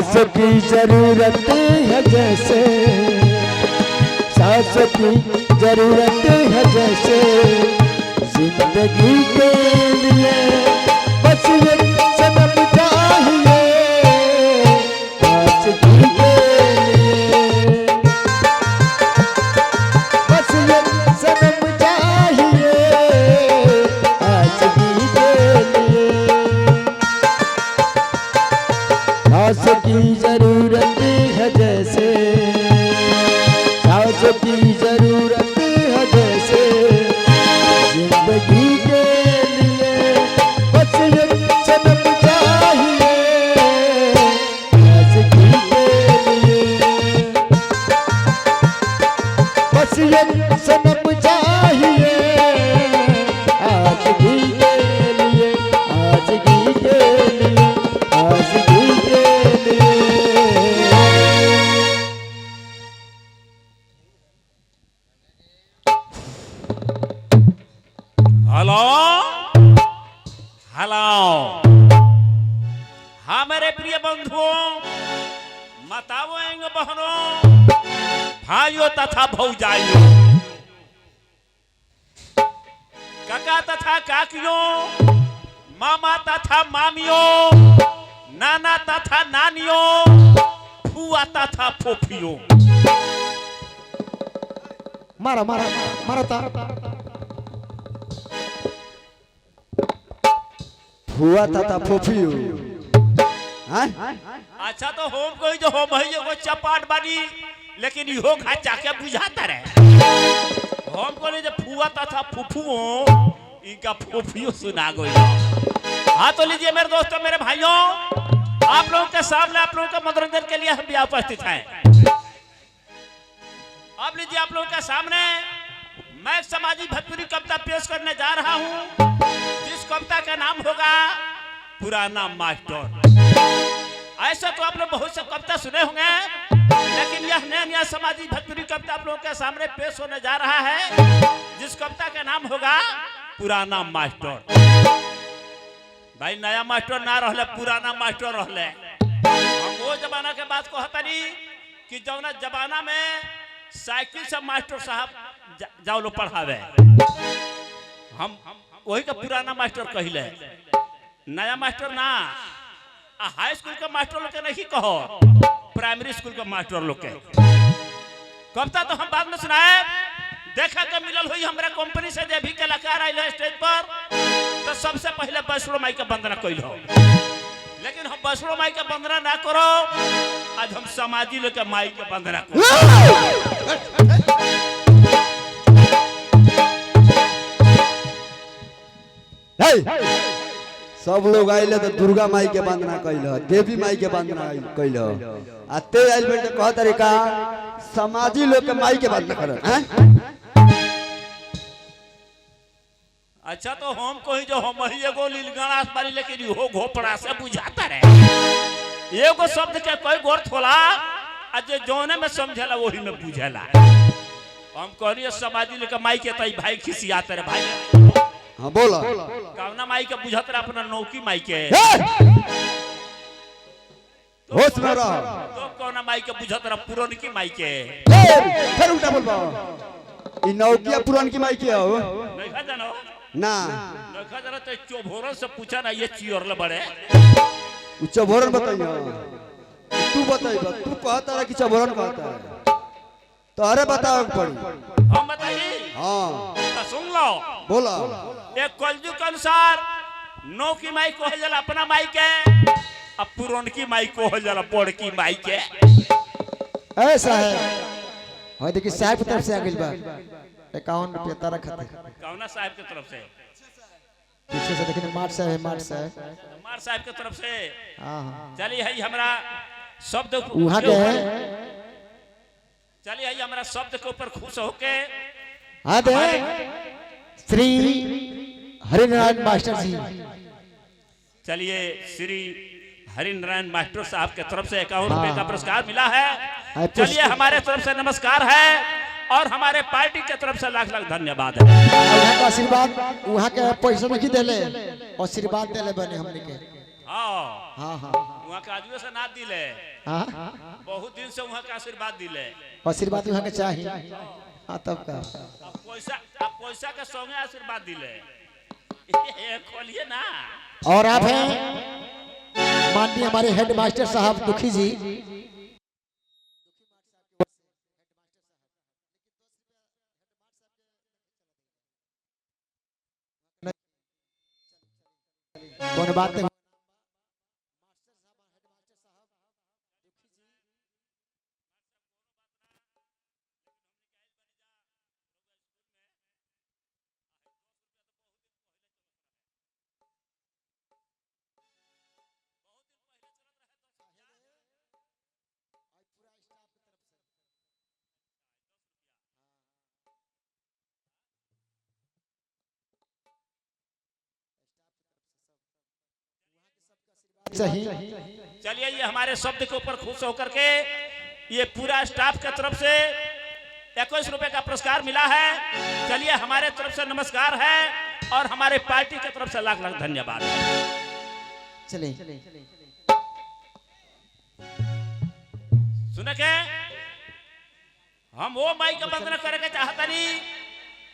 सांस की जरूरत है जैसे, सांस की जरूरत है जैसे, जिंदगी के लिए बस एक सनम चाहिए, सांस की के लिए बस एक सनम चाहिए, सांस की के लिए। सांस की जरूरत है जैसे, सांस की जरूरत है जैसे, जिंदगी के लिए बस एक सनम चाहिए, सांस की के लिए बस एक सनम चाहिए, आज की के लिए, आज की के लिए, आज की के लिए। हेलो हेलो, हाँ मेरे प्रिय बंधुओं, माताओं बहनों, भाइयों तथा भौजाइयों, काका तथा काकियों, मामा तथा मामियों, नाना तथा नानियों, फुआ तथा फूफियों, मारा मारा मारा तार हुआ था फूफियो। अच्छा तो होम कोई जो होम है वो चपाट बानी, लेकिन इहो घाट जाके बुझाता रहे। होम को ने जो फुआ तथा फूफुओ, इनका फूफियो सुना गई। हाँ तो लीजिए मेरे दोस्तों, मेरे भाइयों, आप लोगों के सामने आप लोगों के मनोरंजन के लिए हम भी उपस्थित हैं। अब लीजिए आप लोगों के सामने मैं एक सामाजिक भोजपुरी कविता पेश करने जा रहा हूँ, जिस कविता का नाम होगा पुराना मास्टर। ऐसा तो आप लोग बहुत से कविता सुने होंगे, लेकिन यह नया नया सामाजिक भोजपुरी कविता आप लोगों के सामने पेश होने जा रहा है, जिस कविता का नाम होगा पुराना मास्टर। भाई नया मास्टर ना रहले, पुराना मास्टर रहले। हम वो जमाना के बात को हतनी कि जौना जमाना में साइकिल से मास्टर साहब जाओ लो पढ़ावे, हम वही का पुराना मास्टर कहले। नया मास्टर ना, हाई स्कूल के मास्टर लोग के नहीं कहो, प्राइमरी स्कूल के मास्टर लोग के। कविता तो हम बाद में सुनाए। देखा के मिलल हुई हमरा कंपनी से, भी कलाकार आइल स्टेज पर, तो सबसे पहले वैष्णो माई के वंदना कैल हो। लेकिन हम वैष्णो माई के वंदना ना करो, आज हम समाजी लोग के माई के वंदना करो। सब लोग आइले तो दुर्गा माई के वंदना कैल, देवी माई के वंदना कैल, आ ते आइल बेटे कह तरीका समाजी लोग के माई के वंदना कर। अच्छा तो हम कही जो हम ही एगो लीलगणास बारी, लेकिन इहो घोपड़ा से बुझाता रहे। एगो शब्द के कोई गोर्थ होला, आज जौने में समझला वही में बुझला। हम कहनी समाजी लोग के माई के तई भाई खिसियाते रे भाई। हाँ बोला कवना माई के बुझत रहा अपना नौकी माई के, होश में रह। तो कवना माई के बुझत रहा पुरान की माई के। फिर उल्टा बोल बा, ई नौकिया पुरान की माई के हो नहीं खा जानो ना, नहीं खा जानो तो चोभोरन से पूछा ना, ये चियरले बड़े चबोरन बताइयो, तू बताइबा, तू कहता है कि चबोरन कहता है, तो अरे बताओ पड़ी। हम बताइए, हाँ तो सुन लो, बोला। एक कलयुग के अनुसार नौकी माई को जला अपना माई के, अब पुरान की माई को जला बड़ की माई के। ऐसा है। हाँ देखिए साहब की तरफ से आ गई बा 51 रुपया तारा खाते। कौना साहब की तरफ से? पीछे से देखिए मार्ट साहब है, मार्ट साहब, मार साहब की तरफ से। हाँ चलिए है हमरा शब्द वहाँ के है। चलिए है हमरा शब्द के ऊपर खुश होके हाँ दे श्री हरिनारायण मास्टर जी। चलिए श्री हरिनारायण मास्टर साहब के तरफ से 51 रुपए का पुरस्कार मिला है। चलिए हमारे तरफ से नमस्कार है और हमारे पार्टी के तरफ से लाख लाख धन्यवाद है। वहाँ का आशीर्वाद, वहाँ के पैसा नहीं देले, आशीर्वाद देले बने हमने के। हाँ हाँ हाँ वहाँ का आदमी से ना दिले हाँ बहुत दिन से वहाँ का आशीर्वाद दिले आशीर्वाद वहाँ के चाहिए। हाँ तब का अब पैसा के संगे आशीर्वाद दिले खोलिए ना। और आप हैं माननीय हमारे हेड मास्टर साहब दुखी जी। कौन बात नहीं। सही चलिए ये हमारे शब्द के ऊपर खुश होकर के ये पूरा स्टाफ की तरफ से 21 रुपए का पुरस्कार मिला है। चलिए हमारे तरफ से नमस्कार है और हमारे पार्टी की तरफ से लाख लाख धन्यवाद। चले सुने के हम वो माई का वंदना करे के चाहता नहीं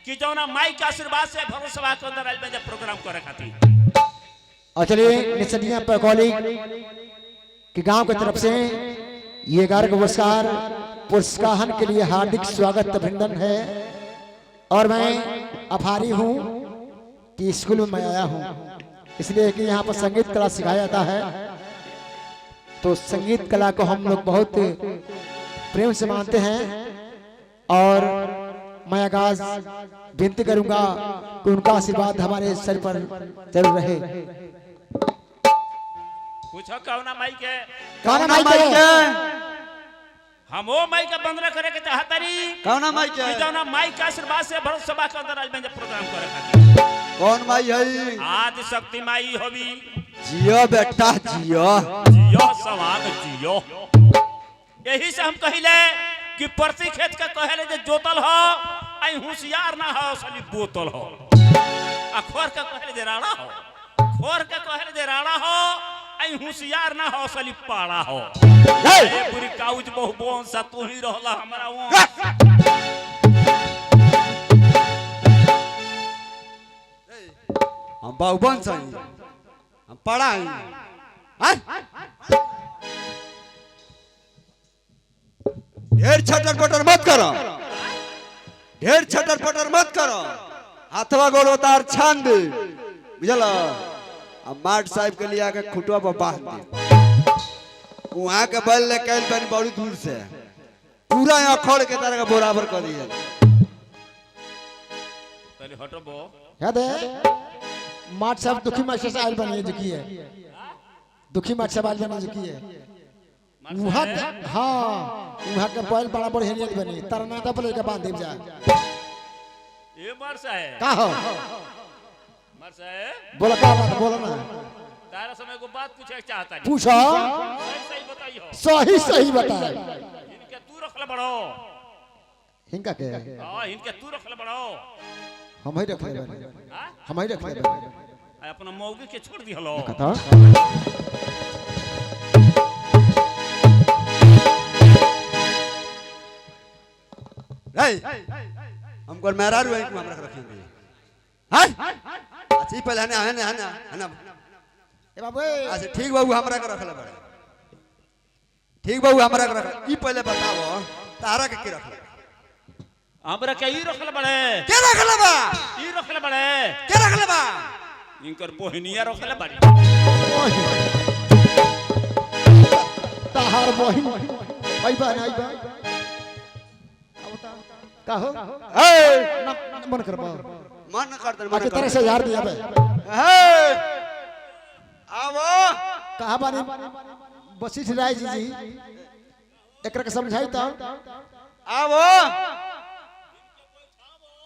कि जौना माई के आशीर्वाद से भगवत सभा के अंदर आज में जब प्रोग्राम करे खातिर। और चलिए निसंदिया पैकौली के गांव की तरफ से ये 11 पुरस्कार पुरस्कार के लिए हार्दिक स्वागत अभिनंदन है। और मैं आभारी हूं कि स्कूल में मैं आया हूं, इसलिए कि यहाँ पर संगीत कला सिखाया जाता है। तो संगीत कला को हम लोग बहुत प्रेम से मानते हैं और मैं आगाज विनती करूंगा कि उनका आशीर्वाद हमारे सर पर जरूर रहे। पूछो कौना माई के कौन माई के हम वो माई का वंदना करे के चाहता नहीं कौन माई के कि जौना माई के आशीर्वाद से भगवत सभा के अंदर आज में जब प्रोग्राम करे खातिर। कौन माई है? आदि शक्ति माई होवी। जियो बेटा जियो जियो सवाग जियो। यही से हम कहिले कि प्रति खेत का कहले जे जोतल हो आई होशियार ना हो साली बोतल हो। अखोर का कहले जे राणा हो, खोर का कहले जे राणा हो आई होशियार ना हो साली पाड़ा हो। ए बुरी काउज बहु बोन सा तू ही रहला हमरा वो। हम बाहुबन सही हम पढ़ा ढेर छटर पटर मत करो, ढेर छटर पटर मत करो। हाथवा गोड़ उतार छान दे बुझल। अब माट साहब के लिए आके खुटवा पर बांध दे। वहां के बल ले कैल बन बड़ी दूर से पूरा अखड़ के तरह का बराबर कर दिया। पहले हटो बो याद है माट साहब दुखी माट से आयल बनी दुखी है, दुखी माट साहब आयल बनी दुखी है। वहाँ हाँ वहाँ के बैल बड़ा बढ़िया नियत बनी तरना तो पले के बांध दे जा। ये मरसा है का हो मरसा है बोला का बात बोला ना। तारा समय को बात पूछे चाहता नहीं। पूछो सही सही बताइयो। सही सही बता। इनके तू रखले बड़ो। हिंका के हां इनके तू रखले बड़ो। हम ही रख ले हां हम ही रख ले अपना मौगी के छोड़ दी हलो। कथा हमको मेरा रुआ हम रख रखेंगे। हां अच्छी पहले है ना ए बाबू अच्छा ठीक बाबू हमरा के रखले बड़े। ठीक बाबू हमरा के रख ई पहले बताओ तारा के रखले हमरा के ई रखले बड़े के रखले बा ई रखले बड़े के रखले बा इनकर बहनिया रखले बड़ी। ताहार बहिन भाई बहन आई बा का हो ए मन कर बा मन कर दे अच्छा तरह से यार दिया बे ए आवो कहा बानी वशिष्ठ राय जी एकरा के समझाई तो आवो